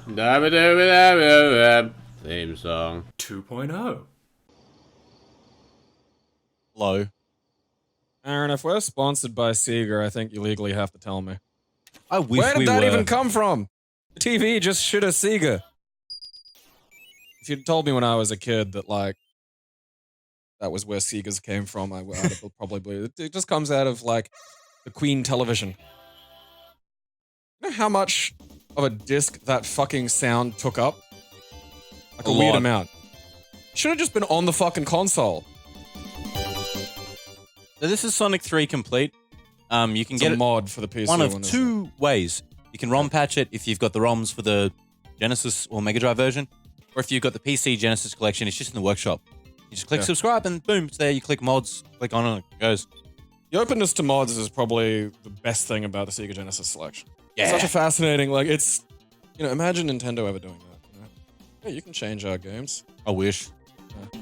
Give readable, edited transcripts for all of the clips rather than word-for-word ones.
Theme song. 2.0. Low. Aaron, if we're sponsored by Sega, I think you legally have to tell me. I wish Where did we that were. even come from? The TV just shit a Sega. If you'd told me when I was a kid that, like, that was where Segas came from, I'd have probably believed it. It just comes out of, like, the Queen television. You know how much of a disc that fucking sound took up? Like a weird amount. Should have just been on the fucking console. So this is Sonic 3 complete. You can It's get a it mod for the PC. one of two ways. You can ROM patch it if you've got the ROMs for the Genesis or Mega Drive version, or if you've got the PC Genesis collection, it's just in the workshop. You just click subscribe and boom, it's there. You click mods, click on it, it goes. The openness to mods is probably the best thing about the Sega Genesis selection. Yeah. It's such a fascinating, like, it's, you know, imagine Nintendo ever doing that. You know? Yeah, you can change our games. I wish. Yeah.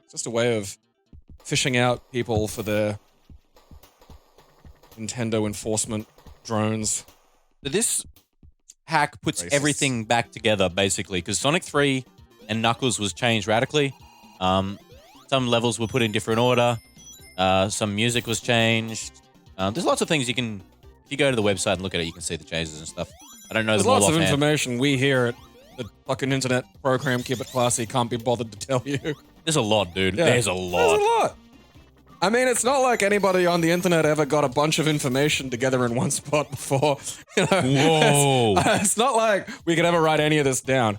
It's just a way of fishing out people for their Nintendo enforcement drones. So this hack puts Racist. everything back together, basically, because Sonic 3 and Knuckles was changed radically. Some levels were put in different order. Some music was changed. There's lots of things you can... If you go to the website and look at it, you can see the changes and stuff. I don't know There's them all lots of offhand. information we here at the fucking internet program KeepetClassy can't be bothered to tell you. There's a lot, dude. Yeah. There's a lot. There's a lot. I mean, it's not like anybody on the internet ever got a bunch of information together in one spot before. You know? Whoa. It's not like we could ever write any of this down.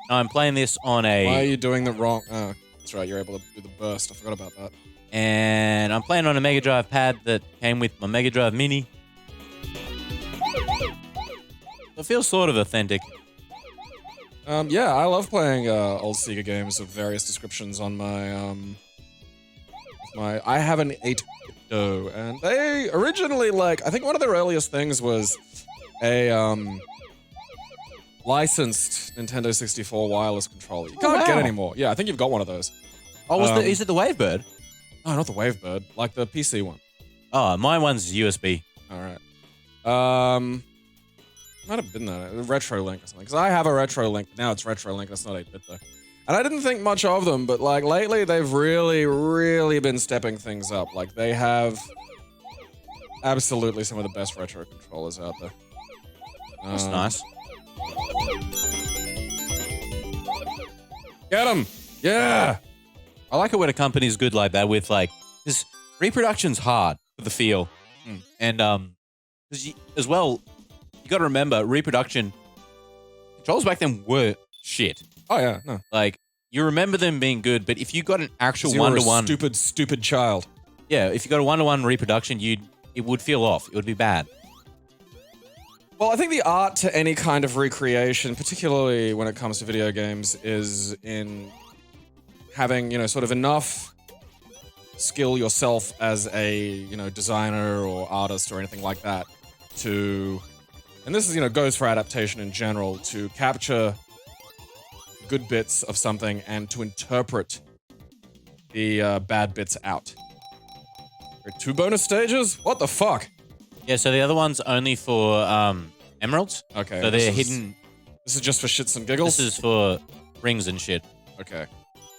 I'm playing this on a... Why are you doing the wrong... Oh, that's right, you're able to do the burst. I forgot about that. And I'm playing on a Mega Drive pad that came with my Mega Drive Mini. It feels sort of authentic. Yeah, I love playing old Sega games of various descriptions on my... I have an 8-bit, and they originally, like... I think one of their earliest things was a, licensed Nintendo 64 wireless controller. You can't get any more. Yeah, I think you've got one of those. Oh, is it the Wavebird? No, not the Wavebird. Like the PC one. Oh, my one's USB. Alright. Might have been that. A Retro Link or something. Because I have a Retro Link. Now it's Retro Link. That's not 8-bit though. And I didn't think much of them, but like lately they've really, really been stepping things up. Like they have absolutely some of the best retro controllers out there. That's nice. Get them! Yeah! I like it when a company's good like that with like... Because reproduction's hard for the feel. And because as well, you got to remember, reproduction... Controls back then were shit. Oh yeah, no. Like, you remember them being good, but if you got an actual You were a one-to-one... stupid child. Yeah, if you got a one-to-one reproduction, it would feel off. It would be bad. Well, I think the art to any kind of recreation, particularly when it comes to video games, is in having, you know, sort of enough skill yourself as a, you know, designer or artist or anything like that to, and this is, you know, goes for adaptation in general, to capture good bits of something and to interpret the bad bits out. There are 2 bonus stages? What the fuck? Yeah, so the other one's only for emeralds. Okay. So they're hidden. This is just for shits and giggles? This is for rings and shit. Okay.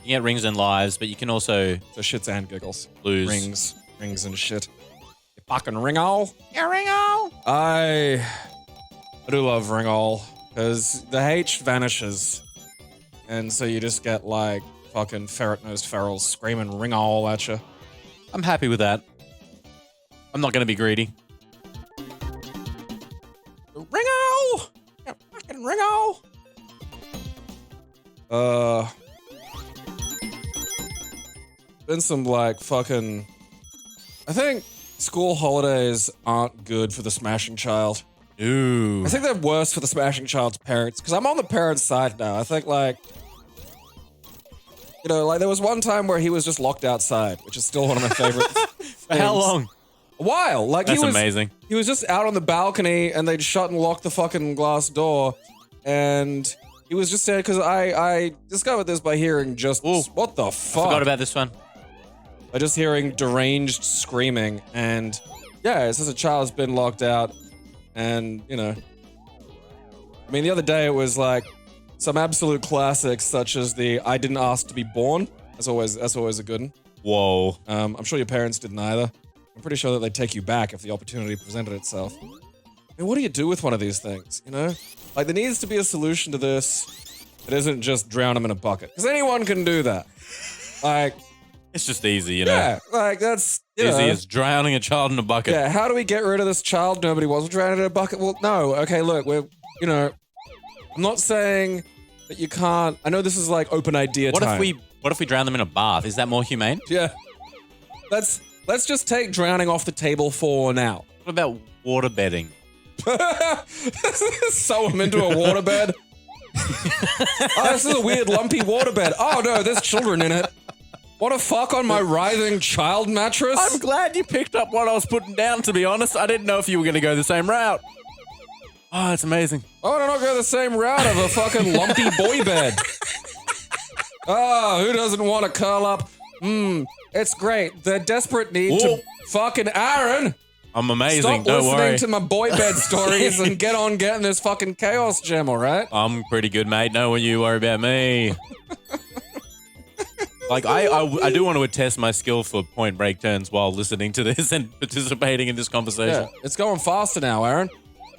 You get rings and lives, but you can also So shits and giggles. lose. Rings and shit. You fucking ringall. Yeah, ringo! I do love ringall, because the H vanishes. And so you just get like fucking ferret-nosed ferals screaming ringall at you. I'm happy with that. I'm not going to be greedy. Ringall! You fucking ringall! Been some like fucking... I think school holidays aren't good for the smashing child. Ooh. I think they're worse for the smashing child's parents, because I'm on the parents' side now. I think, like, you know, like there was one time where he was just locked outside, which is still one of my favorite For how long? A while. Like, That's he was amazing. He was just out on the balcony, and they'd shut and lock the fucking glass door, and he was just there because I discovered this by hearing just what the fuck. Forgot about this one. By just hearing deranged screaming, and yeah, it's just a child's been locked out. And, you know, I mean, the other day it was like some absolute classics such as the I didn't ask to be born. That's always a good one. Whoa. I'm sure your parents didn't either. I'm pretty sure that they'd take you back if the opportunity presented itself. I mean, what do you do with one of these things, you know? Like, there needs to be a solution to this that isn't just drown them in a bucket. Because anyone can do that. Like... It's just easy, you know? Yeah, like, that's... Easy as drowning a child in a bucket. Yeah, how do we get rid of this child nobody wants drowned in a bucket? Well, no. Okay, look, we're... You know... I'm not saying that you can't... I know this is, like, open idea time. What if we drown them in a bath? Is that more humane? Yeah. Let's just take drowning off the table for now. What about waterbedding? Sew them into a waterbed. Oh, this is a weird lumpy waterbed. Oh no, there's children in it. What a fuck on my writhing child mattress. I'm glad you picked up what I was putting down, to be honest. I didn't know if you were going to go the same route. Oh, it's amazing. Oh, no, not go the same route of a fucking lumpy boy bed. Oh, who doesn't want to curl up? It's great. The desperate need to fucking Aaron. I'm amazing, Stop don't listening worry. to my boy bed stories and get on getting this fucking chaos gem, all right? I'm pretty good, mate. No one you worry about me. Like, I do want to attest my skill for point break turns while listening to this and participating in this conversation. Yeah, it's going faster now, Aaron.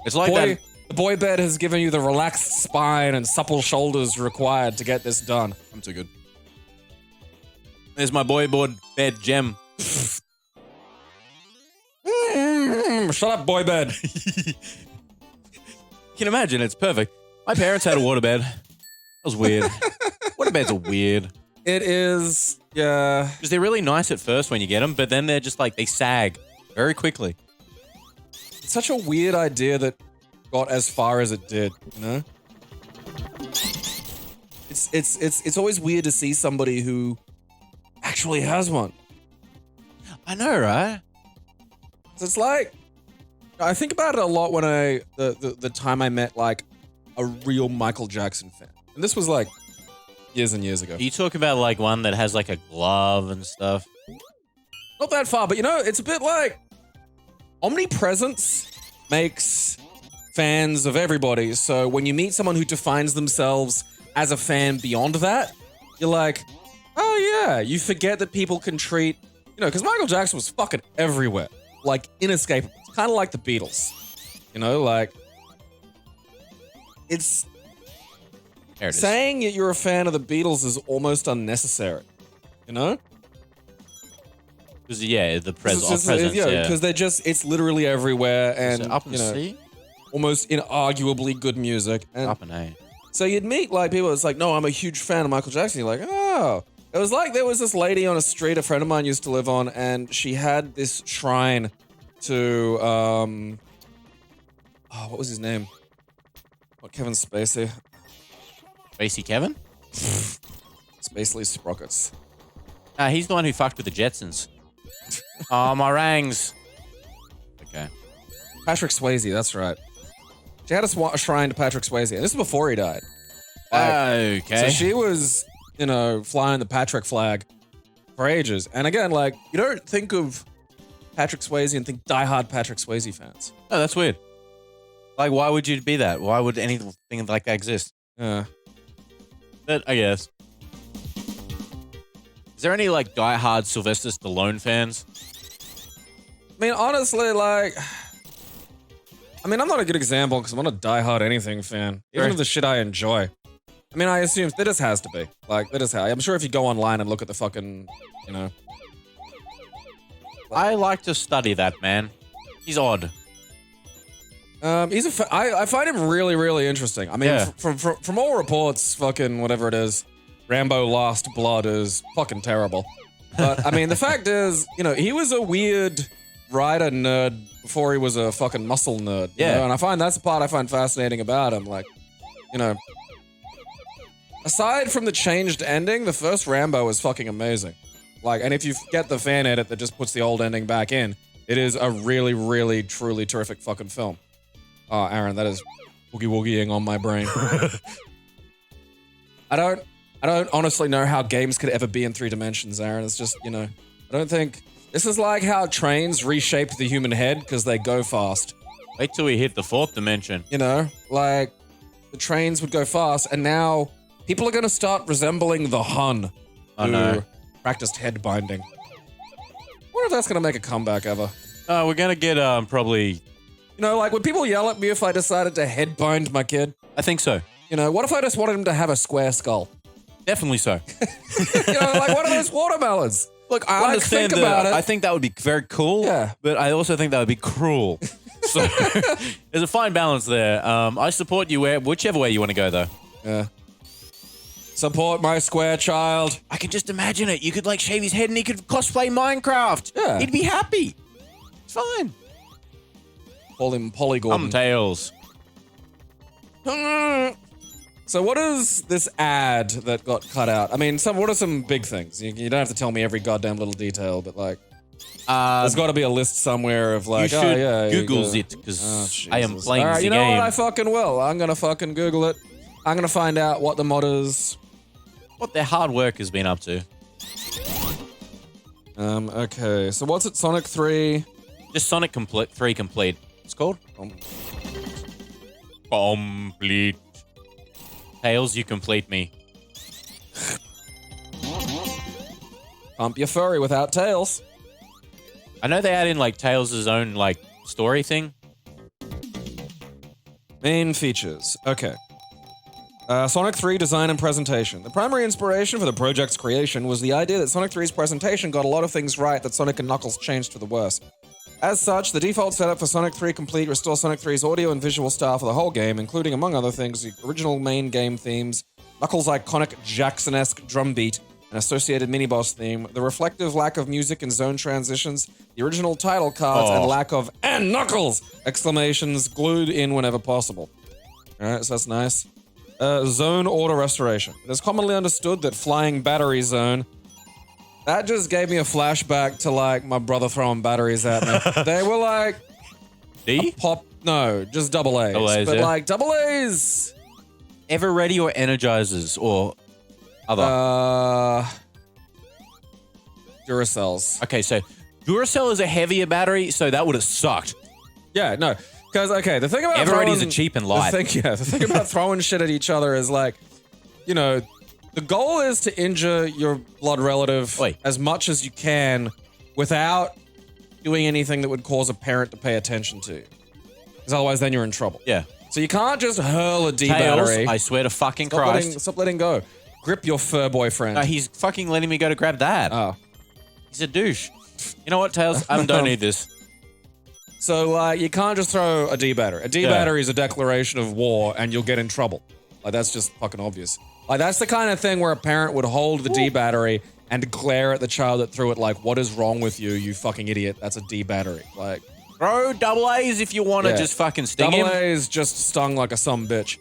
It's like that. The boy bed has given you the relaxed spine and supple shoulders required to get this done. I'm too good. There's my boy board bed gem. Shut up, boy bed. You can imagine, it's perfect. My parents had a waterbed. That was weird. Waterbeds are weird. It is, yeah. Because they're really nice at first when you get them, but then they're just like, they sag very quickly. It's such a weird idea that got as far as it did, you know? It's always weird to see somebody who actually has one. I know, right? It's like, I think about it a lot when the time I met like a real Michael Jackson fan. And this was like years and years ago. You talk about like one that has like a glove and stuff. Not that far, but you know, it's a bit like omnipresence makes fans of everybody. So when you meet someone who defines themselves as a fan beyond that, you're like, oh yeah, you forget that people can treat, you know, because Michael Jackson was fucking everywhere. Like, inescapable. It's kind of like the Beatles. You know, like, it's... There it is. Saying that you're a fan of the Beatles is almost unnecessary. You know? Because, yeah, the presence, yeah, because they're just, it's literally everywhere and, up in you know, C? almost inarguably good music. And Up in A. so you'd meet, like, people that's like, no, I'm a huge fan of Michael Jackson. You're like, oh... It was like there was this lady on a street a friend of mine used to live on, and she had this shrine to, what was his name? What, Kevin Spacey? Spacey Kevin? Spacely Sprockets. He's the one who fucked with the Jetsons. Oh, my rangs. Okay. Patrick Swayze, that's right. She had a shrine to Patrick Swayze, and this is before he died. Okay. So she was... you know, flying the Patrick flag for ages. And again, like, you don't think of Patrick Swayze and think diehard Patrick Swayze fans. Oh, that's weird. Like, why would you be that? Why would anything like that exist? Yeah. But I guess. Is there any, like, diehard Sylvester Stallone fans? I mean, honestly, like... I mean, I'm not a good example because I'm not a diehard anything fan. Even of the shit I enjoy. I mean, I assume there just has to be. Like, there just has. I'm sure if you go online and look at the fucking, you know. I like to study that man. He's odd. I find him really, really interesting. I mean, Yeah. from all reports, fucking whatever it is, Rambo Last Blood is fucking terrible. But, I mean, the fact is, you know, he was a weird rider nerd before he was a fucking muscle nerd. You know? And I find that's the part I find fascinating about him. Like, you know... Aside from the changed ending, the first Rambo is fucking amazing. Like, and if you get the fan edit that just puts the old ending back in, it is a really, really, truly terrific fucking film. Oh, Aaron, that is woogie-woogieing on my brain. I don't honestly know how games could ever be in 3 dimensions, Aaron. It's just, you know, I don't think... This is like how trains reshape the human head because they go fast. Wait till we hit the 4th dimension. You know, like the trains would go fast, and now people are going to start resembling the Hun who practiced head binding. I wonder if that's going to make a comeback ever. We're going to get probably... You know, like, would people yell at me if I decided to head bind my kid? I think so. You know, what if I just wanted him to have a square skull? Definitely so. You know, like one of those watermelons. Look, I understand think about it. I think that would be very cool. Yeah. But I also think that would be cruel. So there's a fine balance there. I support you whichever way you want to go, though. Yeah. Support my square child. I can just imagine it. You could like shave his head and he could cosplay Minecraft. Yeah. He'd be happy. It's fine. Call him Polygon. Tails. So what is this ad that got cut out? I mean, what are some big things? You don't have to tell me every goddamn little detail, but like, there's got to be a list somewhere of like, you should Google it because I am playing the you know game. what? I fucking will. I'm gonna fucking Google it. I'm gonna find out what the mod is. What their hard work has been up to. Okay. So what's it? Sonic 3. Just Sonic 3 complete. It's called? Complete. Tails, you complete me. Pump your furry without tails. I know they add in like Tails' own like story thing. Main features. Okay. Sonic 3 design and presentation. The primary inspiration for the project's creation was the idea that Sonic 3's presentation got a lot of things right that Sonic and Knuckles changed for the worse. As such, the default setup for Sonic 3 Complete restores Sonic 3's audio and visual style for the whole game, including, among other things, the original main game themes, Knuckles' iconic Jackson-esque drum beat, an associated mini-boss theme, the reflective lack of music and zone transitions, the original title cards, and lack of "and Knuckles!" exclamations glued in whenever possible. Alright, so that's nice. Zone order restoration. It is commonly understood that flying battery zone... That just gave me a flashback to, like, my brother throwing batteries at me. They were, like... D? No, just double A's. Double A's, but, yeah. like, double A's... Ever Ready or Energizers or other? Duracells. Okay, so Duracell is a heavier battery, so that would have sucked. Yeah, no. Because, okay, the thing about Ever Ready's are cheap and light. The thing about throwing shit at each other is, like, you know... The goal is to injure your blood relative as much as you can without doing anything that would cause a parent to pay attention to you. Because otherwise then you're in trouble. Yeah. So you can't just hurl a D Tails, battery. I swear to fucking Christ. Stop letting go. Grip your fur boyfriend. No, he's fucking letting me go to grab that. Oh. He's a douche. You know what, Tails? I don't need this. So, you can't just throw a D battery. A D battery is a declaration of war and you'll get in trouble. Like, that's just fucking obvious. Like, that's the kind of thing where a parent would hold the D battery and glare at the child that threw it like, what is wrong with you, you fucking idiot? That's a D battery. Like, throw double A's if you want to just fucking sting him. Double A's just stung like a bitch.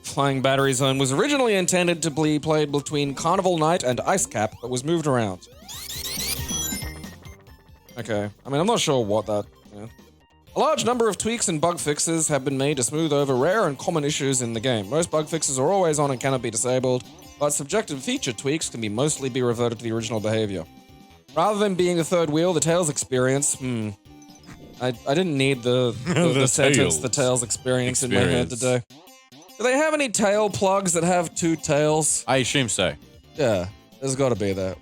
Flying Battery Zone was originally intended to be played between Carnival Night and Ice Cap, but was moved around. Okay. I mean, I'm not sure what that... Yeah. A large number of tweaks and bug fixes have been made to smooth over rare and common issues in the game. Most bug fixes are always on and cannot be disabled, but subjective feature tweaks can mostly be reverted to the original behavior. Rather than being a third wheel, the Tails experience, I didn't need the sentence, the Tails experience in my head today. Do they have any tail plugs that have two tails? I assume so. Yeah, there's got to be that.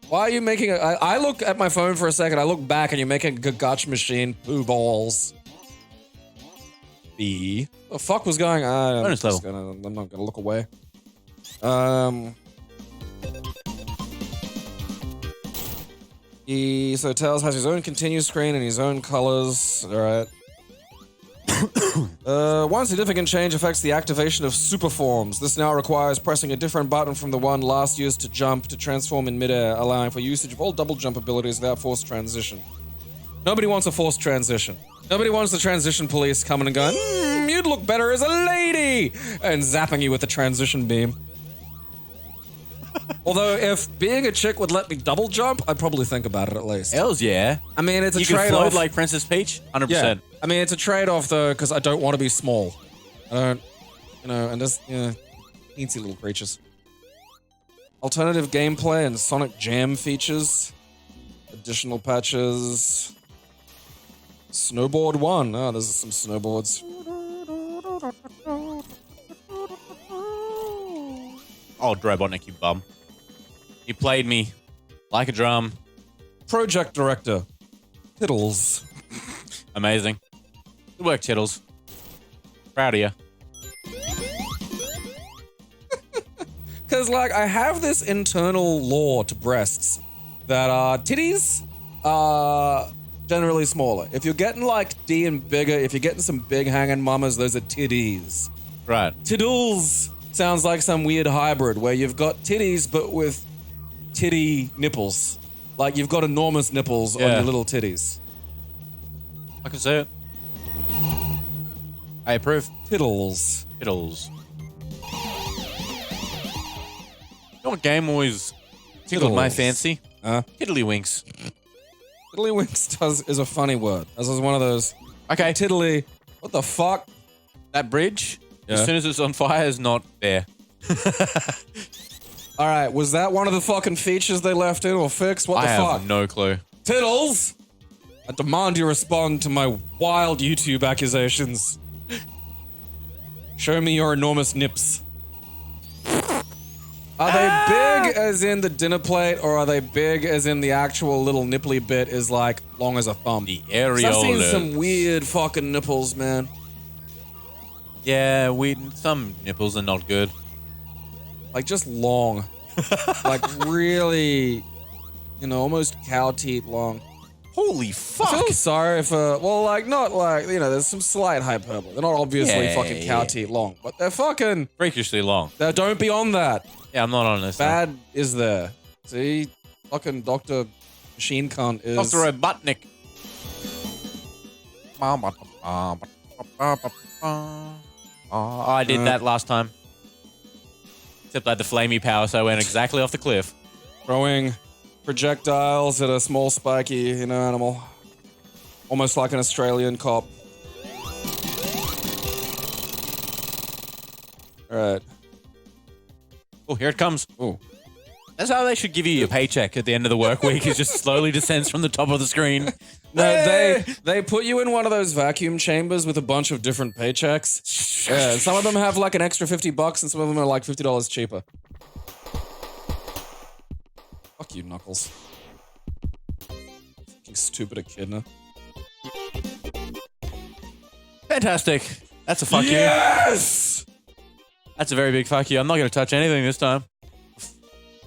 Why are you making I look at my phone for a second, I look back and you're making a Gagacha machine poo balls. The fuck was going on? I'm not gonna look away. So Tails has his own continue screen and his own colors. Alright. One significant change affects the activation of super forms. This now requires pressing a different button from the one last used to jump to transform in midair, allowing for usage of all double jump abilities without forced transition. Nobody wants a forced transition. Nobody wants the transition police coming and going, you'd look better as a lady! And zapping you with the transition beam. Although, if being a chick would let me double jump, I'd probably think about it at least. Hells yeah. I mean, it's a trade-off. You can float like Princess Peach? 100%. Yeah. I mean, it's a trade-off, though, because I don't want to be small. I don't, and just, teensy little creatures. Alternative gameplay and Sonic Jam features. Additional patches. Snowboard 1. Oh, there's some snowboards. Oh, Drobotnik, you bum. You played me like a drum. Project director. Tiddles. Amazing. Good work, Tiddles. Proud of you. Because, like, I have this internal law to breasts that titties are generally smaller. If you're getting, like, D and bigger, if you're getting some big hanging mamas, those are titties. Right. Tiddles sounds like some weird hybrid where you've got titties but with titty nipples. Like, you've got enormous nipples on your little titties. I can see it. I approve. Tiddles. Tiddles. You know what game always tickled my fancy? Tiddlywinks. Tiddlywinks is a funny word. This is one of those. Okay. Tiddly. What the fuck? That bridge, Yeah. as soon as it's on fire, is not there. All right, was that one of the fucking features they left in or fixed? What the I fuck? have no clue. Tiddles! I demand you respond to my wild YouTube accusations. Show me your enormous nips. Are they big as in the dinner plate, or are they big as in the actual little nipply bit is like long as a thumb? The 'Cause I've seen areolas. some weird fucking nipples, man. Yeah, some nipples are not good. Like just long. Like really, almost cow teat long. Holy I fuck! feel sorry for, well, like, not like, there's some slight hyperbole. They're not obviously Yeah, fucking cow yeah. teat long, but they're fucking, Freakishly long. don't be on that. Yeah, I'm not on this. Bad is there. See? Fucking Dr. Machine Cunt is. Dr. Robotnik. Oh, I did that last time. Except I had the flamey power, so I went exactly off the cliff. Throwing projectiles at a small spiky, animal. Almost like an Australian cop. Alright. Oh, here it comes. Ooh. That's how they should give you your paycheck at the end of the work week. It just slowly descends from the top of the screen. No, they put you in one of those vacuum chambers with a bunch of different paychecks. Yeah, some of them have like an extra $50 and some of them are like $50 cheaper. Fuck you, Knuckles. Fucking stupid echidna. Fantastic. That's a fuck you. Yes! That's a very big fuck you. I'm not going to touch anything this time.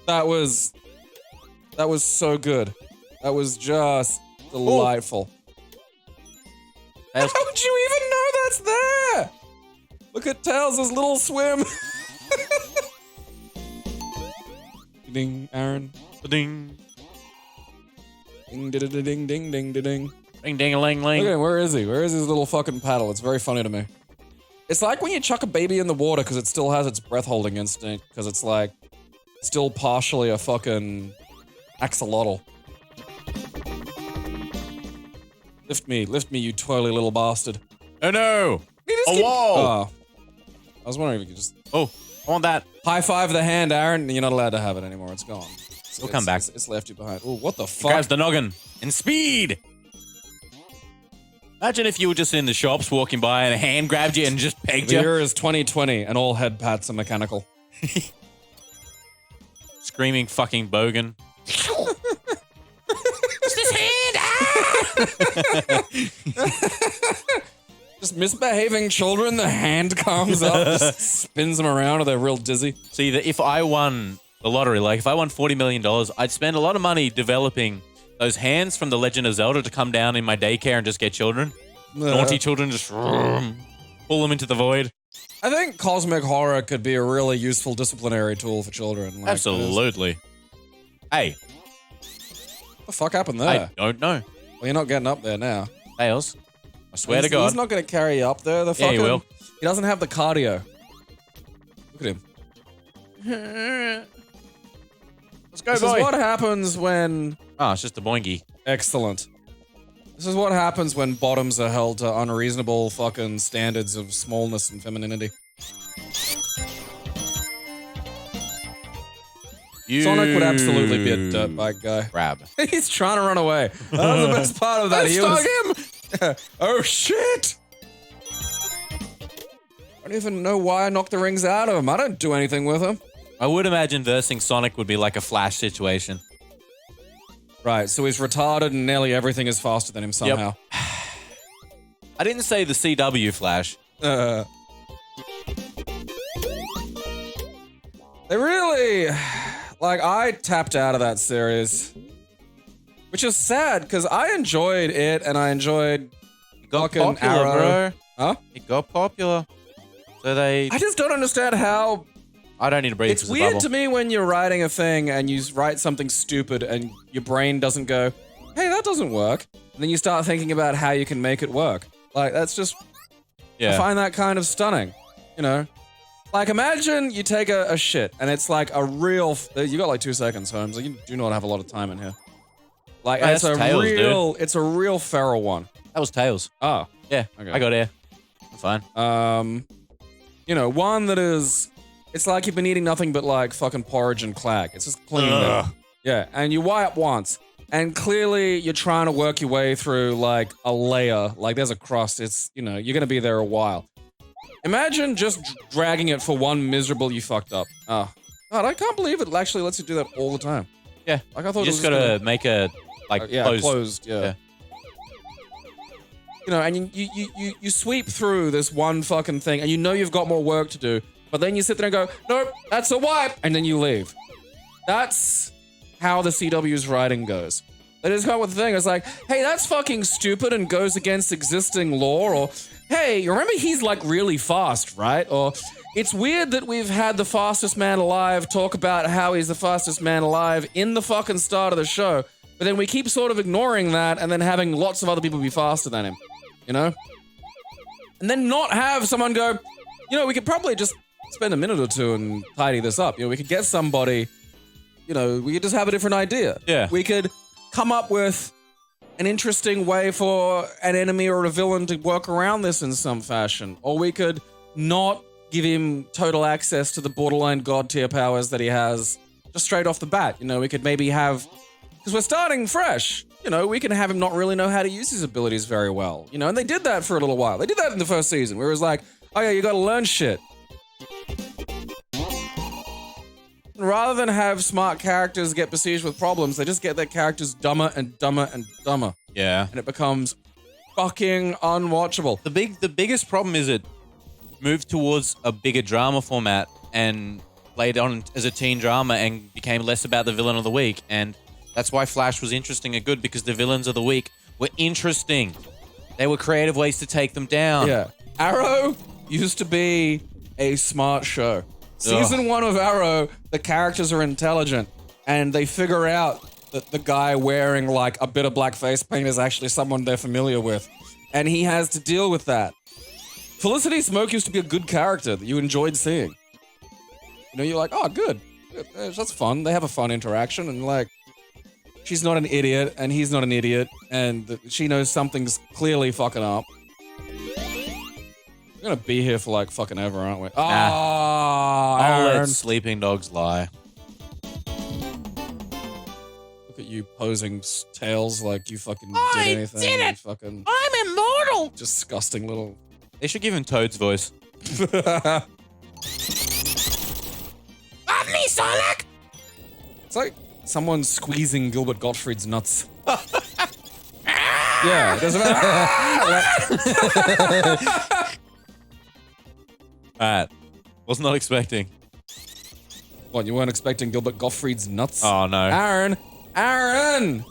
That was so good. That was just delightful. How would you even know that's there? Look at Tails' little swim. Ding, Aaron. Ding. Ding, ding, ding, ding, ding, ding, ding. Ring ding a ling ling. Okay, where is he? Where is his little fucking paddle? It's very funny to me. It's like when you chuck a baby in the water because it still has its breath holding instinct because it's like still partially a fucking axolotl. Lift me, you twirly little bastard. Oh no! A wall! Oh. I was wondering if you could just Oh, I want that. high five the hand, Aaron. You're not allowed to have it anymore. It's gone. We'll come back. It's left you behind. Oh, what the He fuck? grabs the noggin. And speed! Imagine if you were just in the shops walking by and a hand grabbed you and just pegged The you. year is 2020 and all head pats are mechanical. Screaming fucking bogan. It's this hand! Just misbehaving children, the hand comes up, just spins them around, or they're real dizzy. See, that if I won the lottery, like if I won $40 million, I'd spend a lot of money developing those hands from The Legend of Zelda to come down in my daycare and just get children. Naughty children, just pull them into the void. I think cosmic horror could be a really useful disciplinary tool for children. Like, Absolutely. Hey, what the fuck happened I there? don't know. Well, you're not getting up there now. Tails. I swear to He's God. not going to carry you up there. The Yeah, he fucking, will. He doesn't have the cardio. Look at him. Let's go, This boy. is what happens when... Oh, it's just a boingy. Excellent. This is what happens when bottoms are held to unreasonable fucking standards of smallness and femininity. Sonic would absolutely be a dirt bike guy. Crab. He's trying to run away. That was the best part of that. I stung him. Oh shit! I don't even know why I knocked the rings out of him. I don't do anything with him. I would imagine versing Sonic would be like a Flash situation. Right, so he's retarded and nearly everything is faster than him somehow. I didn't say the CW Flash. They really... Like, I tapped out of that series. Which is sad, because I enjoyed it, and I enjoyed fucking Arrow. Bro. Huh? It got popular. So they... I just don't understand how... I don't need to breathe. It's weird to me when you're writing a thing and you write something stupid and your brain doesn't go, hey, that doesn't work. And then you start thinking about how you can make it work. Like, that's just... Yeah. I find that kind of stunning, you know? Like, imagine you take a shit and it's like a real... You got like 2 seconds, Holmes. Like, you do not have a lot of time in here. Like, Oh, it's that's a Tails, real... dude. It's a real feral one. That was Tails. Oh. Yeah, Okay. I got air. Fine. You know, one that is... It's like you've been eating nothing but like fucking porridge and clag. It's just clean there. Yeah, and you wipe once. And clearly you're trying to work your way through like a layer. Like there's a crust. It's, you know, you're going to be there a while. Imagine just dragging it for one miserable you fucked up. Oh. God, I can't believe it actually lets you do that all the time. Yeah. Like I thought You it was just gotta make a, like, yeah, closed. yeah. You know, and you sweep through this one fucking thing and you know you've got more work to do. But then you sit there and go, nope, that's a wipe, and then you leave. That's how the CW's writing goes. They just come up with the thing. It's like, hey, that's fucking stupid and goes against existing law, or hey, you remember he's like really fast, right? Or it's weird that we've had the fastest man alive talk about how he's the fastest man alive in the fucking start of the show, but then we keep sort of ignoring that and then having lots of other people be faster than him, you know? And then not have someone go, you know, we could probably just spend a minute or two and tidy this up. You know, we could get somebody, you know, we could just have a different idea. Yeah. We could come up with an interesting way for an enemy or a villain to work around this in some fashion. Or we could not give him total access to the borderline god tier powers that he has just straight off the bat. You know, we could maybe have, because we're starting fresh, you know, we can have him not really know how to use his abilities very well. You know, and they did that for a little while. They did that in the first season where it was like, oh yeah, you gotta learn shit. Rather than have smart characters get besieged with problems, they just get their characters dumber and dumber and dumber. Yeah. And it becomes fucking unwatchable. The biggest problem is it moved towards a bigger drama format and played on as a teen drama and became less about the villain of the week. And that's why Flash was interesting and good, because the villains of the week were interesting. They were creative ways to take them down. Yeah. Arrow used to be a smart show. Season 1 of Arrow, the characters are intelligent and they figure out that the guy wearing like a bit of black face paint is actually someone they're familiar with. And he has to deal with that. Felicity Smoke used to be a good character that you enjoyed seeing. You know, you're like, oh, good. That's fun. They have a fun interaction and like, she's not an idiot and he's not an idiot and she knows something's clearly fucking up. We're gonna be here for like fucking ever, aren't we? I'll Aaron. let sleeping dogs lie. Look at you posing tails like you fucking did anything. did it! You fucking I'm immortal! disgusting little... They should give him Toad's voice. Love me, Sonic! It's like someone squeezing Gilbert Gottfried's nuts. Yeah, it doesn't matter. Alright. Was not expecting. What, you weren't expecting Gilbert Gottfried's nuts? Oh no. Aaron! Aaron!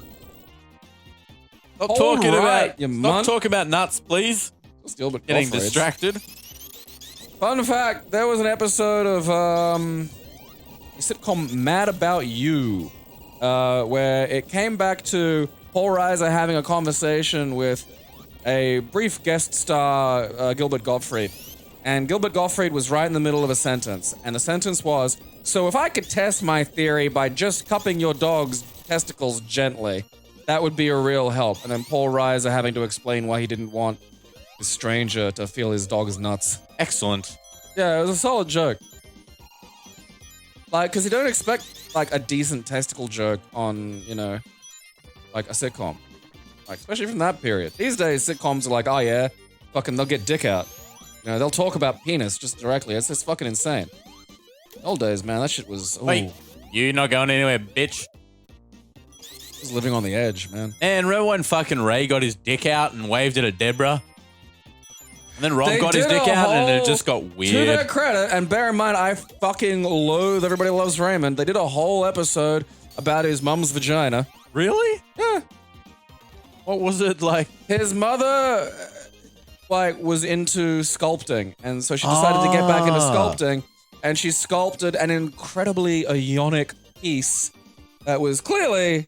Stop talking right, you Stop talking about nuts, please. It's Gilbert Getting Gottfried's. distracted. Fun fact, there was an episode of the sitcom Mad About You, where it came back to Paul Reiser having a conversation with a brief guest star, Gilbert Gottfried. And Gilbert Gottfried was right in the middle of a sentence. And the sentence was, so if I could test my theory by just cupping your dog's testicles gently, that would be a real help. And then Paul Reiser having to explain why he didn't want the stranger to feel his dog's nuts. Excellent. Yeah, it was a solid joke. Like, because you don't expect like a decent testicle joke on, you know, like a sitcom. Like, especially from that period. These days, sitcoms are like, oh yeah, fucking they'll get dick out. You know, they'll talk about penis just directly. It's just fucking insane. Old days, man, that shit was, ooh, Wait, you not going anywhere, bitch. was living on the edge, man. And remember when fucking Ray got his dick out and waved it at Deborah? And then Rob They got his did dick a out and it whole- just got To weird. their credit, and bear in mind, I fucking loathe Everybody Loves Raymond. They did a whole episode about his mum's vagina. Really? Yeah. What was it like? His mother, like, was into sculpting, and so she decided to get back into sculpting, and she sculpted an incredibly ionic piece that was clearly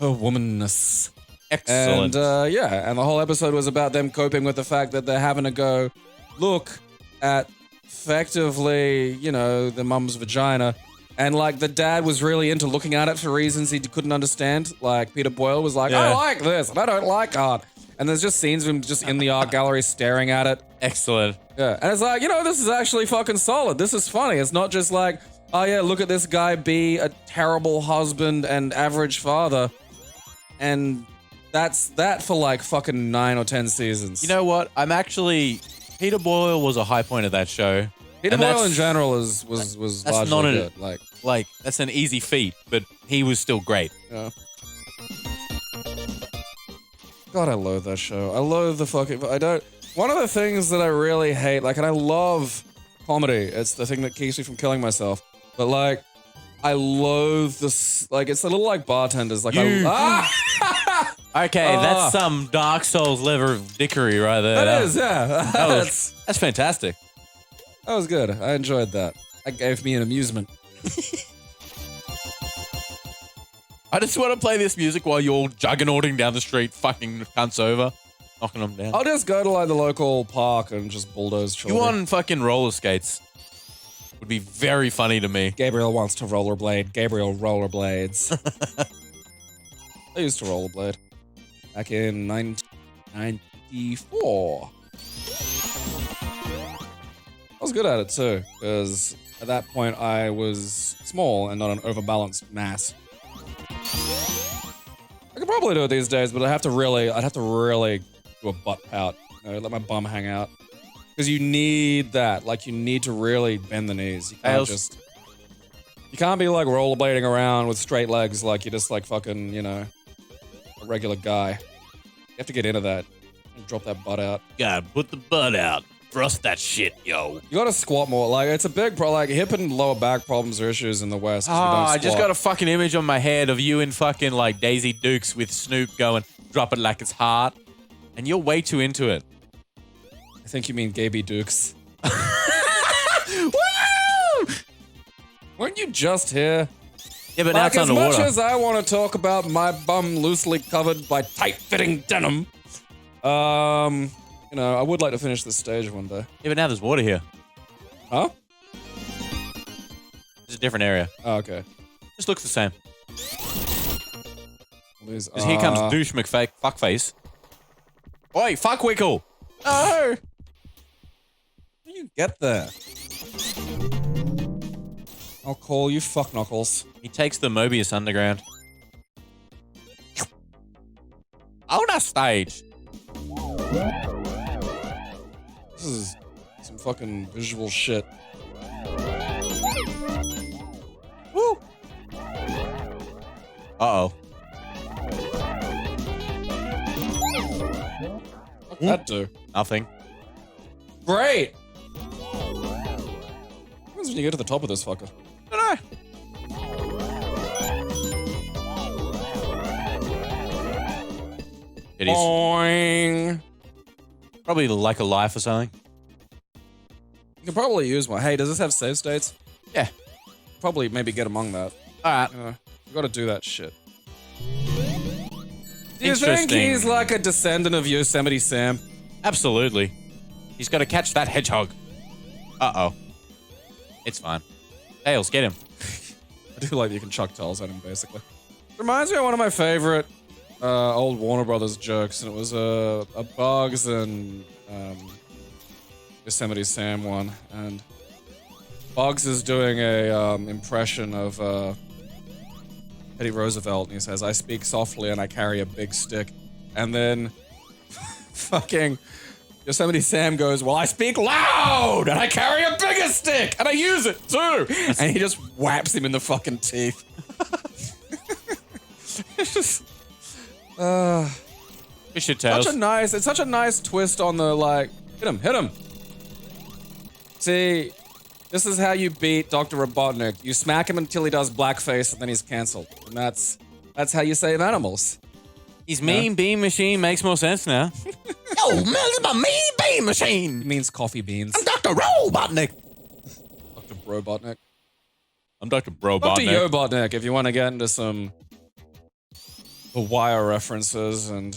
a womanness. Excellent. And yeah, and the whole episode was about them coping with the fact that they're having to go look at effectively, you know, the mum's vagina. And like the dad was really into looking at it for reasons he couldn't understand. Like Peter Boyle was like, I Yeah. like this and I don't like art. And there's just scenes of him just in the art gallery staring at it. Excellent. Yeah. And it's like, you know, this is actually fucking solid. This is funny. It's not just like, oh yeah, look at this guy be a terrible husband and average father. And that's that for like fucking 9 or 10 seasons. You know what? I'm actually... Peter Boyle was a high point of that show. Peter and Boyle that's- in general was that's largely not good. Like, that's an easy feat, but he was still great. Yeah. God, I loathe that show. I loathe the fucking. I don't. One of the things that I really hate, like, and I love comedy. It's the thing that keeps me from killing myself. But like, I loathe this. Like, it's a little like bartenders. Like, You- Okay, Ah. that's some Dark Souls level of dickery right there. That is, yeah. That's fantastic. That was good. I enjoyed that. That gave me an amusement. I just want to play this music while you're juggernauting down the street, fucking cunts over, knocking them down. I'll just go to like the local park and just bulldoze You children. on fucking roller skates would be very funny to me. Gabriel wants to rollerblade. Gabriel rollerblades. I used to rollerblade back in 1994. I was good at it too, because at that point I was small and not an overbalanced mass. I could probably do it these days, but I'd have to really do a butt pout. You know, let my bum hang out. Because you need that. Like, you need to really bend the knees. You can't you can't be like rollerblading around with straight legs like you're just like fucking, you know, a regular guy. You have to get into that and drop that butt out. God, put the butt out. Thrust that shit, yo. You gotta squat more. Like, it's a big problem. Like, hip and lower back problems are issues in the West. 'cause we don't I just squat. got a fucking image on my head of you in fucking like Daisy Dukes with Snoop going, drop it like it's hot. And you're way too into it. I think you mean Gaby Dukes. Woo! Weren't you just here? Yeah, but now Like, it's as much underwater. as I want to talk about my bum loosely covered by tight-fitting denim, you know, I would like to finish this stage one day. Yeah, but now there's water here. Huh? It's a different area. Oh, okay. Just looks the same. These Because here comes are- douche fuckface. Oi, fuckwickle! No! How do you get there? I'll call you fuck knuckles. He takes the Mobius underground. On a stage. This is some fucking visual shit. Woo! Uh-oh. What'd that do? Nothing. Great! What happens when you get to the top of this fucker? I It is Boing! probably like a life or something. You can probably use one. Hey, does this have save states? Yeah. Probably maybe get among that. Alright. You know, you gotta do that shit. Do you think Interesting. he's like a descendant of Yosemite Sam? Absolutely. He's got to catch that hedgehog. Uh-oh. It's fine. Tails, get him. I do like that you can chuck towels at him, basically. Reminds me of one of my favorite old Warner Brothers jokes, and it was a Bugs and Yosemite Sam one, and Bugs is doing a impression of Teddy Roosevelt, and he says, I speak softly and I carry a big stick. And then fucking Yosemite Sam goes, well, I speak loud and I carry a bigger stick and I use it too. And he just whaps him in the fucking teeth. It's just, Fishtails. it's such a nice twist on the like, hit him. See, this is how you beat Dr. Robotnik. You smack him until he does blackface and then he's cancelled. And that's how you save animals. His mean bean machine makes more sense now. Yo, man, it's my mean bean machine. It means coffee beans. I'm Dr. Robotnik. Dr. Brobotnik. I'm Dr. Brobotnik. Dr. Yobotnik, if you want to get into some The Wire references and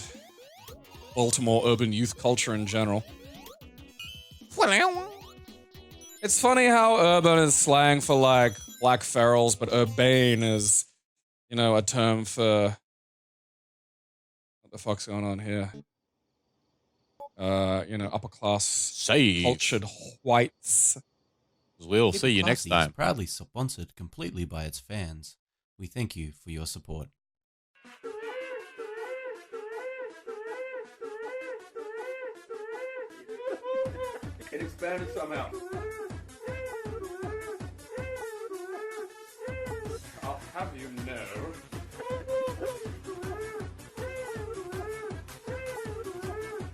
Baltimore urban youth culture in general. Well, It's funny how urban is slang for like black ferals, but urbane is, you know, a term for what the fuck's going on here? You know, upper class, Save. cultured whites. We'll see you next KeepetClassy time. is proudly sponsored completely by its fans. We thank you for your support. It expanded somehow. I'll have you know.